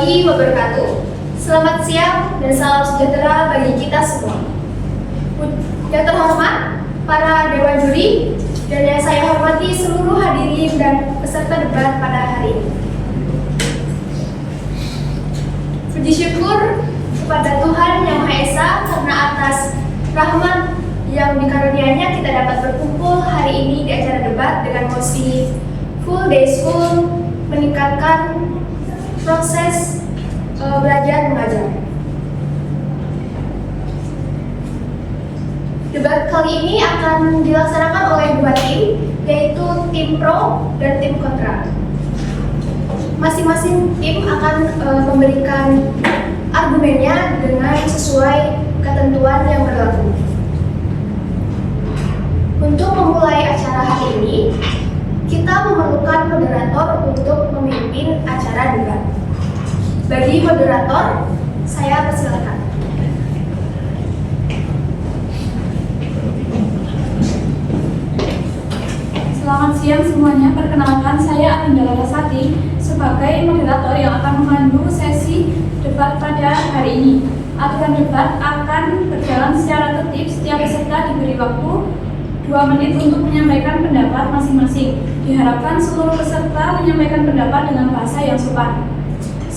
warahmatullahi wabarakatuh. Selamat siang dan salam sejahtera bagi kita semua. Yang terhormat, para dewan juri, dan yang saya hormati seluruh hadirin dan peserta debat pada hari ini. Puji syukur kepada Tuhan Yang Maha Esa karena atas rahmat yang dikaruniainya kita dapat berkumpul hari ini di acara debat dengan mosi full day school meningkatkan proses belajar mengajar. Debat kali ini akan dilaksanakan oleh dua tim, yaitu tim pro dan tim kontra. Masing-masing tim akan memberikan argumennya dengan sesuai ketentuan yang berlaku. Untuk memulai acara hari ini, kita memerlukan moderator untuk memimpin acara debat. Bagi moderator, saya persilakan. Selamat siang semuanya, perkenalkan saya Arinda Larasati sebagai moderator yang akan memandu sesi debat pada hari ini. Aturan debat akan berjalan secara tertib, setiap peserta diberi waktu 2 menit untuk menyampaikan pendapat masing-masing. Diharapkan seluruh peserta menyampaikan pendapat dengan bahasa yang sopan.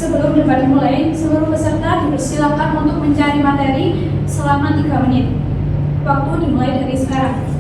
Sebelum debat dimulai, seluruh peserta dipersilakan untuk mencari materi selama 3 menit. Waktu dimulai dari sekarang.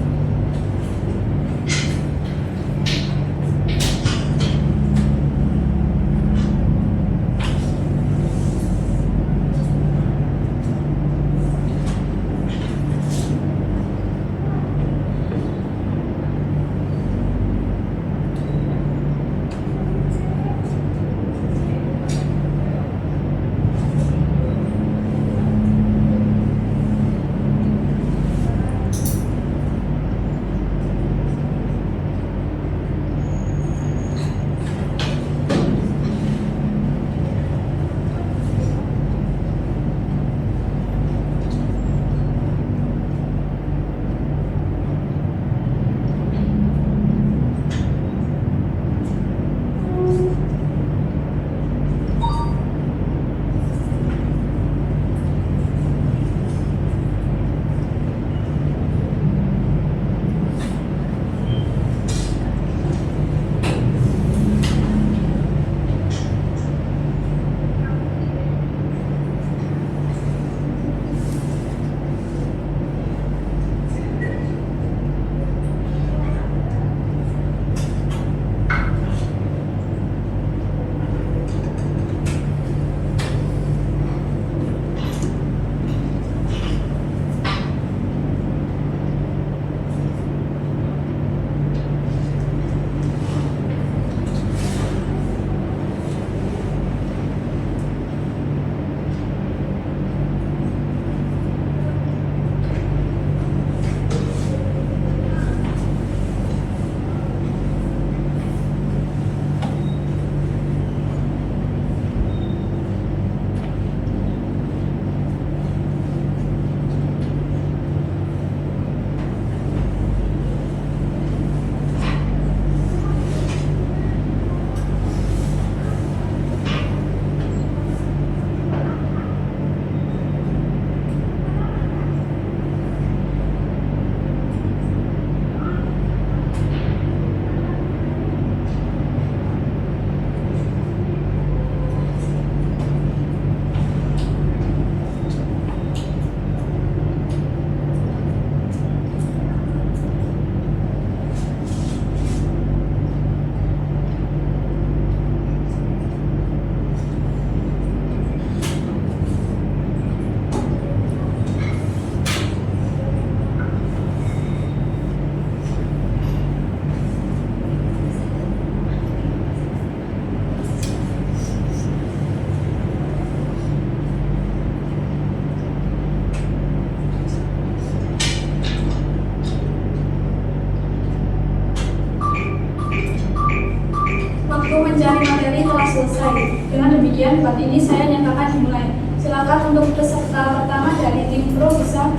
Mencari materi telah selesai. Dengan demikian, debat ini saya nyatakan dimulai. Silakan untuk peserta pertama dari tim pro bisa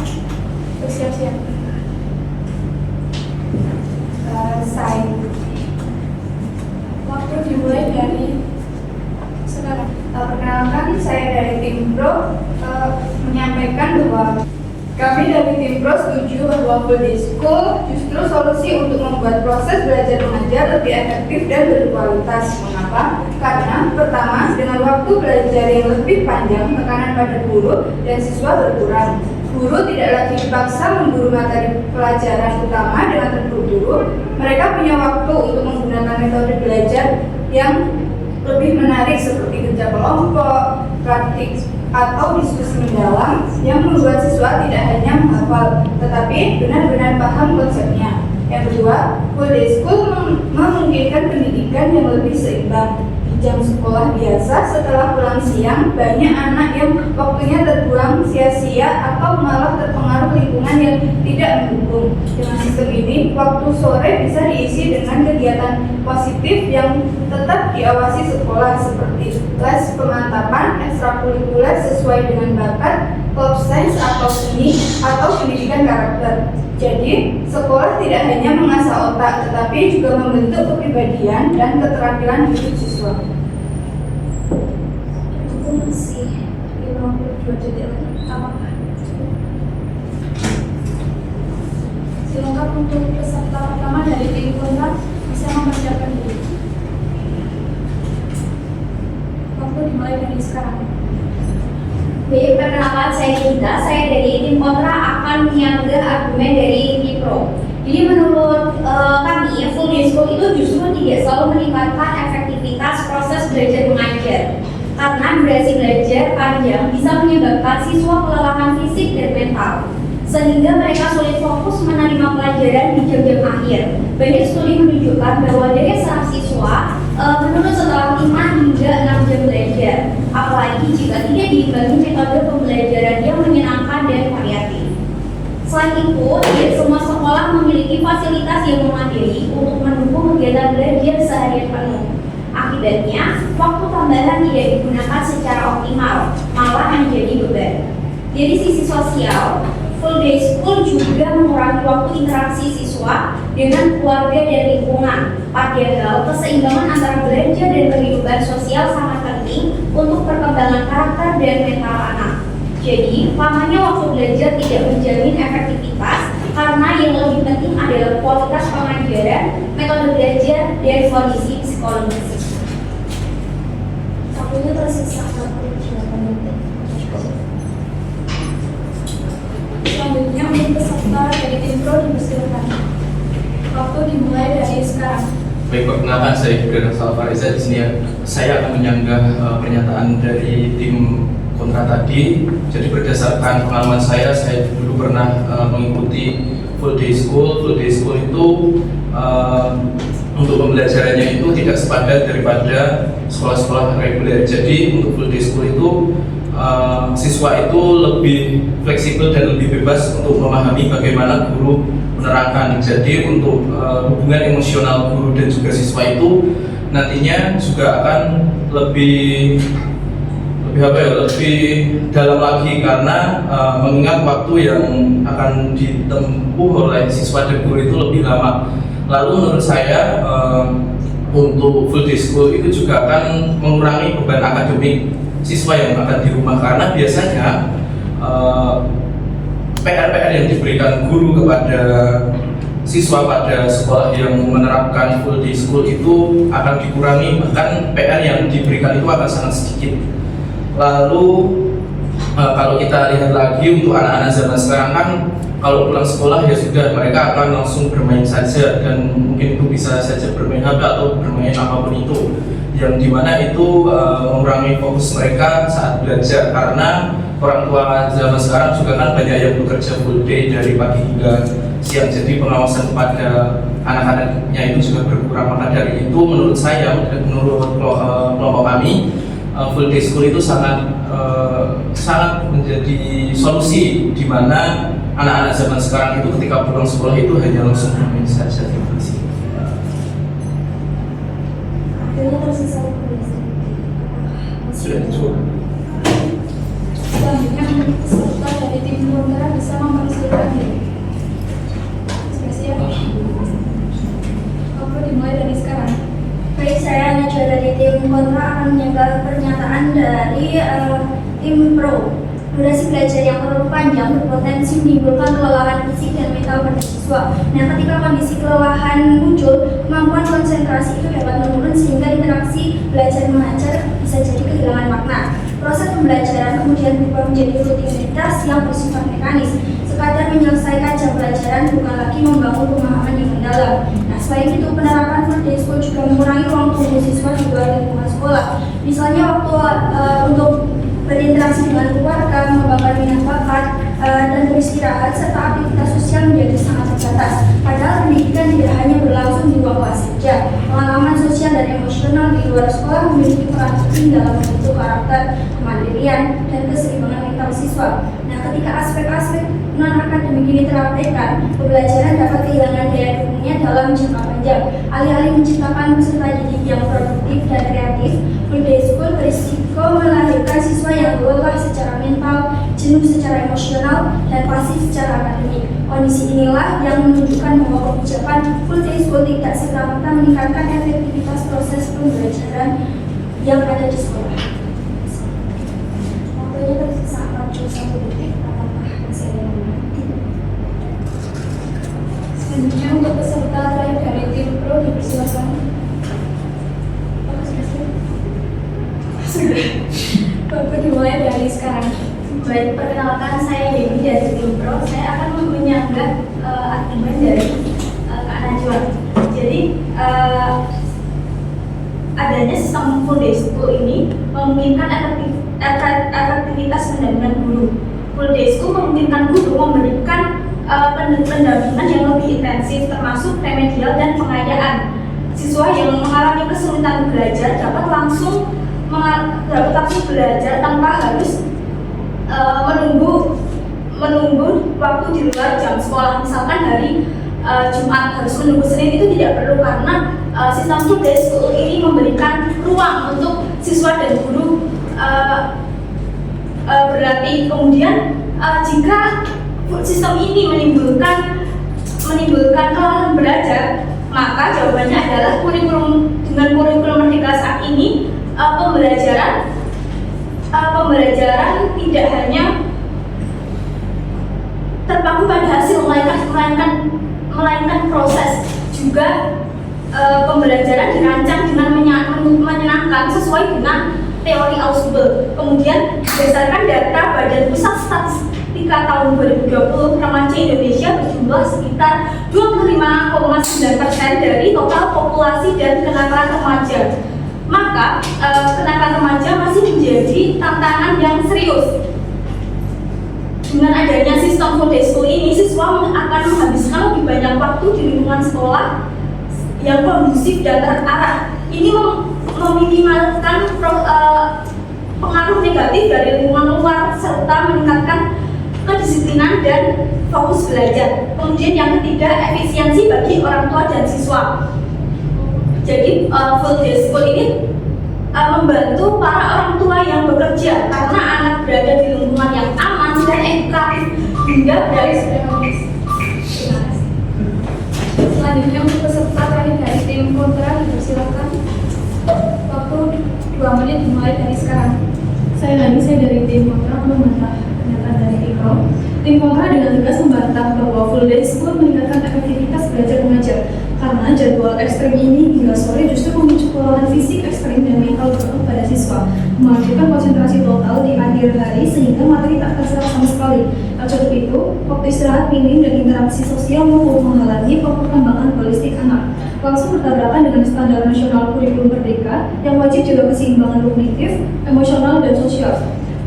bersiap-siap. Saya. Waktu dimulai dari sekarang. Perkenalkan bahwa kami dari tim Pro setuju bahwa full day school justru solusi untuk membuat proses belajar mengajar lebih efektif dan berkualitas. Mengapa? Karena pertama, dengan waktu belajar yang lebih panjang, tekanan pada guru dan siswa berkurang. Guru tidak lagi dipaksa memburu materi pelajaran utama dengan terburu-buru. Mereka punya waktu untuk menggunakan metode belajar yang lebih menarik seperti kerja kelompok, praktik atau diskusi mendalam yang membuat siswa tidak hanya menghafal, tetapi benar-benar paham konsepnya. Yang kedua, full day school memungkinkan pendidikan yang lebih seimbang. Di jam sekolah biasa setelah pulang siang, banyak anak yang waktunya terbuang sia-sia atau malah terpengaruh lingkungan yang tidak mendukung. Dengan sistem ini, waktu sore bisa diisi dengan kegiatan positif yang tetap diawasi sekolah seperti les pemantapan, ekstrakurikuler sesuai dengan bakat, klub sains atau seni, atau pendidikan karakter. Jadi, sekolah tidak hanya mengasah otak, tetapi juga membentuk kepribadian dan keterampilan hidup siswa. Itu masih 52 detik lagi. Apakah? Silakan untuk peserta pertama dari tim kontra bisa mempersiapkan diri. Waktu dimulai dari sekarang. Baik, perkenalkan saya Gita, saya dari tim kontra akan menyanggah argumen dari tim pro. Jadi menurut kami, full day school itu justru tidak selalu meningkatkan efektivitas proses belajar mengajar. Karena durasi belajar panjang bisa menyebabkan siswa kelelahan fisik dan mental, sehingga mereka sulit fokus menerima pelajaran di jam-jam akhir. Banyak studi menunjukkan bahwa daya serap siswa menurun setelah 5 hingga 6 jam belajar, apalagi jika tidak diimbangi metode pembelajaran yang menyenangkan dan variatif. Selain itu, tidak semua sekolah memiliki fasilitas yang memadai untuk mendukung kegiatan belajar seharian penuh. Akibatnya, waktu tambahan tidak digunakan secara optimal, malah menjadi beban. Dari sisi sosial, full day school juga mengurangi waktu interaksi siswa dengan keluarga dan lingkungan. Padahal keseimbangan antara belajar dan kehidupan sosial sangat penting untuk perkembangan karakter dan mental anak. Jadi, lamanya waktu belajar tidak menjamin efektivitas karena yang lebih penting adalah kualitas pengajaran, metode belajar, dan kondisi psikologis. Waktunya tersisa 48 detik. Selanjutnya untuk peserta dari tim pro dipersilakan. Waktu dimulai dari sekarang. Baik, perkenalkan saya Gibran Salvareza. Di sini saya akan menyanggah pernyataan dari tim kontra tadi. Jadi berdasarkan pengalaman saya dulu pernah mengikuti full day school. Full day school itu untuk pembelajarannya itu tidak sepadat daripada sekolah-sekolah reguler. Jadi untuk full day school itu siswa itu lebih fleksibel dan lebih bebas untuk memahami bagaimana guru menerangkan. Jadi untuk hubungan emosional guru dan juga siswa itu nantinya juga akan lebih dalam lagi karena mengingat waktu yang akan ditempuh oleh siswa dan guru itu lebih lama. Lalu menurut saya untuk full day school itu juga akan mengurangi beban akademik siswa yang akan di rumah, karena biasanya PR-PR yang diberikan guru kepada siswa pada sekolah yang menerapkan full day school itu akan dikurangi, bahkan PR yang diberikan itu akan sangat sedikit. Lalu kalau kita lihat lagi untuk anak-anak zaman sekarang kan kalau pulang sekolah ya sudah mereka akan langsung bermain saja, dan mungkin itu bisa saja bermain HP atau bermain apapun itu, yang dimana itu mengurangi fokus mereka saat belajar, karena orang tua zaman sekarang juga kan banyak yang bekerja full day dari pagi hingga siang, jadi pengawasan kepada anak-anaknya itu juga berkurang. Maka dari itu menurut saya, menurut kelompok kami, full day school itu sangat menjadi solusi di mana anak-anak zaman sekarang itu ketika pulang sekolah itu hanya langsung bermain saja. Terima kasih. Waktunya tersisa 15 detik. Sudah dicoba. Selanjutnya untuk peserta dari tim kontra bisa mempersilakan diri. Sudah siap? Waktu dimulai dari sekarang. Baik, saya Najwa dari tim kontra akan menjaga pernyataan dari tim pro. Durasi belajar yang terlalu panjang berpotensi menimbulkan kelelahan fisik dan mental pada siswa. Nah, ketika kondisi kelelahan muncul, kemampuan konsentrasi itu dapat menurun sehingga interaksi belajar mengajar bisa jadi kehilangan makna. Proses pembelajaran kemudian berubah menjadi rutinitas yang bersifat mekanis, sekadar menyelesaikan jam pelajaran bukan lagi membangun pemahaman yang mendalam. Nah, selain itu penerapan full day school juga mengurangi ruang tunggu siswa di luar lingkungan sekolah. Misalnya waktu untuk berinteraksi dengan keluarga, mengembangkan minat bakat, dan beristirahat serta aktivitas sosial menjadi sangat terbatas. Padahal pendidikan tidak hanya berlangsung di ruang kelas saja. Pengalaman sosial dan emosional di luar sekolah memiliki peran penting dalam membentuk karakter, kemandirian, dan keseimbangan mental siswa. Nah, ketika aspek-aspek non-akademik ini terabaikan, pembelajaran dapat kehilangan daya dukungnya dalam jangka panjang. Alih-alih menciptakan peserta didik yang produktif dan kreatif, full day school berisiko melahirkan siswa yang lelah secara mental, jenuh secara emosional, dan pasif secara akademik. Kondisi inilah yang menunjukkan bahwa kebijakan full day school tidak serta-merta meningkatkan efektivitas proses pembelajaran yang ada di sekolah. Waktunya tersisa 41 detik. Apakah masih ada yang lain? Selanjutnya untuk peserta terakhir dari tim pro dipersilakan. Bapak dimulai dari sekarang. Baik, perkenalkan saya Dewi dari tim Pro. Saya akan menyanggah argumen dari Kak Najwa. Jadi adanya sistem full day school ini memungkinkan efektivitas pendampingan guru. Full day school memungkinkan guru memberikan pendampingan yang lebih intensif, termasuk remedial dan pengayaan. Siswa yang mengalami kesulitan belajar dapat langsung belajar tanpa harus menunggu waktu di luar jam sekolah. Misalkan hari Jumat harus menunggu Senin, itu tidak perlu karena sistem full day school ini memberikan ruang untuk siswa dan guru berlatih. Kemudian jika sistem ini menimbulkan kelelahan belajar, maka jawabannya adalah dengan kurikulum Merdeka saat ini pembelajaran tidak hanya terpaku pada hasil, melainkan proses. Juga pembelajaran dirancang dengan menyenangkan sesuai dengan teori Ausubel. Kemudian berdasarkan data Badan Pusat Statistika tahun 2020, remaja Indonesia berjumlah sekitar 25,9% dari total populasi dan kenakalan remaja. Maka kenakalan remaja masih menjadi tantangan yang serius. Dengan adanya sistem full day school ini, siswa akan menghabiskan lebih banyak waktu di lingkungan sekolah yang kondusif dan terarah. Ini meminimalkan pengaruh negatif dari lingkungan luar serta meningkatkan kedisiplinan dan fokus belajar. Kemudian yang ketiga, efisiensi bagi orang tua dan siswa. Jadi full day school ini membantu para orang tua yang bekerja karena anak berada di lingkungan yang aman dan edukatif hingga dari Selanjutnya untuk peserta terakhir dari tim kontra dipersilakan. Waktu 2 menit dimulai dari sekarang. Saya dari tim kontra membantah pernyataan dari Ikro. Tim kontra dengan tegas membantah bahwa full day school meningkatkan efektivitas belajar mengajar karena jadwal ekstrem ini hingga sore justru memicu kelelahan fisik ekstrem dan mental berat pada siswa, menghasilkan konsentrasi total di akhir hari sehingga materi tak terserap sama sekali. Tak cukup itu, waktu istirahat minim dan interaksi sosial mampu menghalangi perkembangan holistik anak, langsung bertabrakan dengan standar nasional kurikulum Merdeka yang wajib juga keseimbangan kognitif, emosional, dan sosial.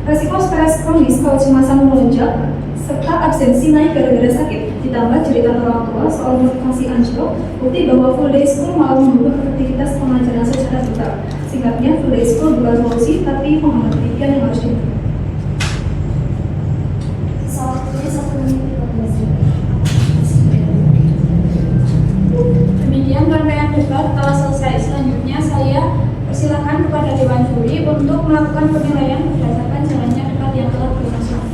Resiko stres kronis kalau kecemasan melonjak serta absensi naik gara-gara sakit, ditambah cerita orang tua soal motivasi anjlok, bukti bahwa full day school malah mengubah efektivitas pengajaran secara total. Singkatnya, full day school bukan solusi, tapi pemahaman pendidikan yang harus dibentuk. Demikian rangkaian debat. Telah selesai. Selanjutnya saya persilakan kepada Dewan Juri untuk melakukan penilaian berdasarkan jalannya debat yang telah berlangsung.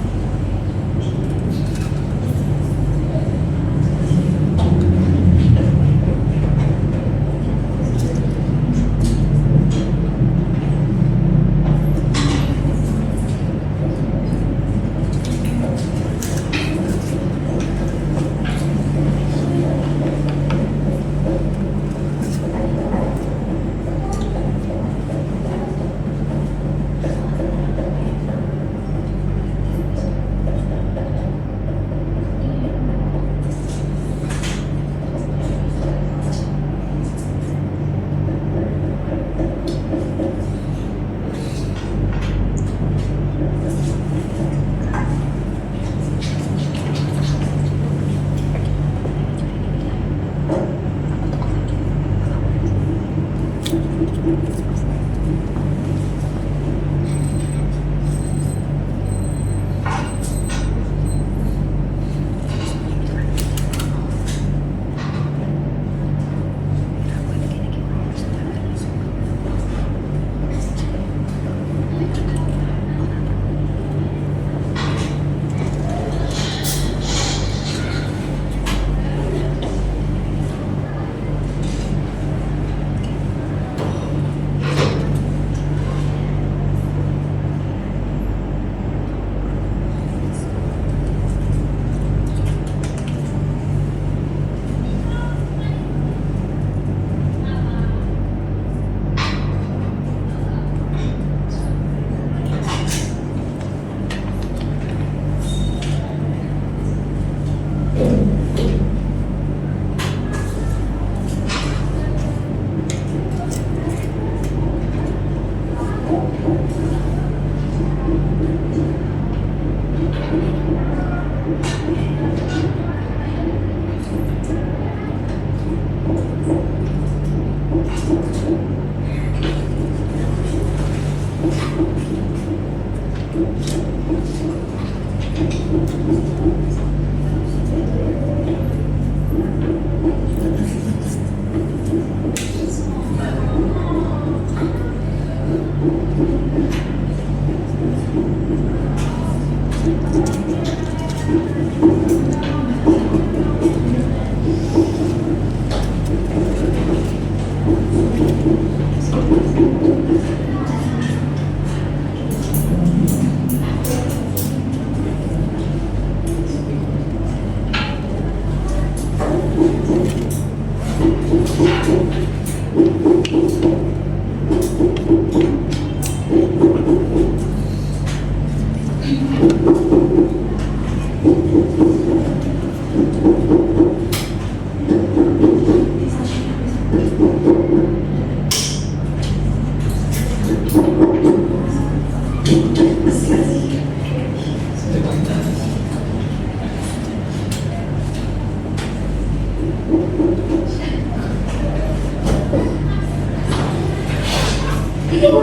Terima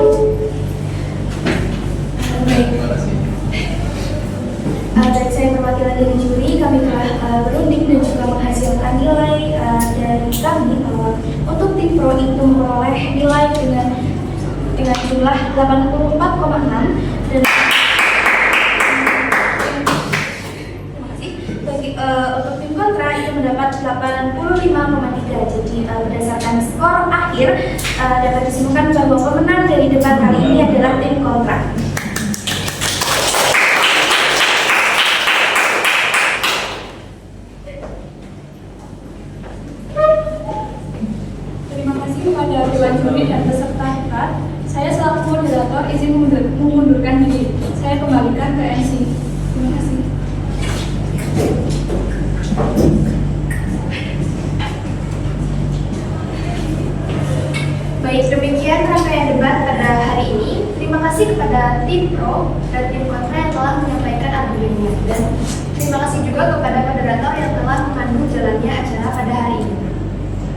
kasih. Dan saya perwakilan dari juri, kami telah berunding dan juga menghasilkan nilai dari kami untuk tim pro itu memperoleh nilai dengan jumlah 84,6 dan untuk tim kontra itu mendapat 85,3. Jadi berdasarkan skor akhir dapat disimpulkan bahwa pemenang dari debat kali ini adalah tim kontra. Terima kasih kepada Dewan Juri dan peserta debat. Saya selaku moderator izin mengundurkan diri. Saya kembalikan ke MC. Terima kasih. Baik, demikian rangkaian debat pada hari ini. Terima kasih kepada tim pro dan tim kontra yang telah menyampaikan argumennya, dan terima kasih juga kepada moderator yang telah memandu jalannya acara pada hari ini.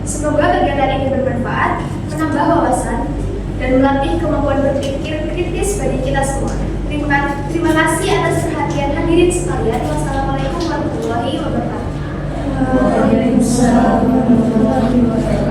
Semoga kegiatan ini bermanfaat, menambah wawasan, dan melatih kemampuan berpikir kritis bagi kita semua. Terima kasih atas perhatian hadirin sekalian. Wassalamualaikum warahmatullahi wabarakatuh. Waalaikumsalam warahmatullahi wabarakatuh.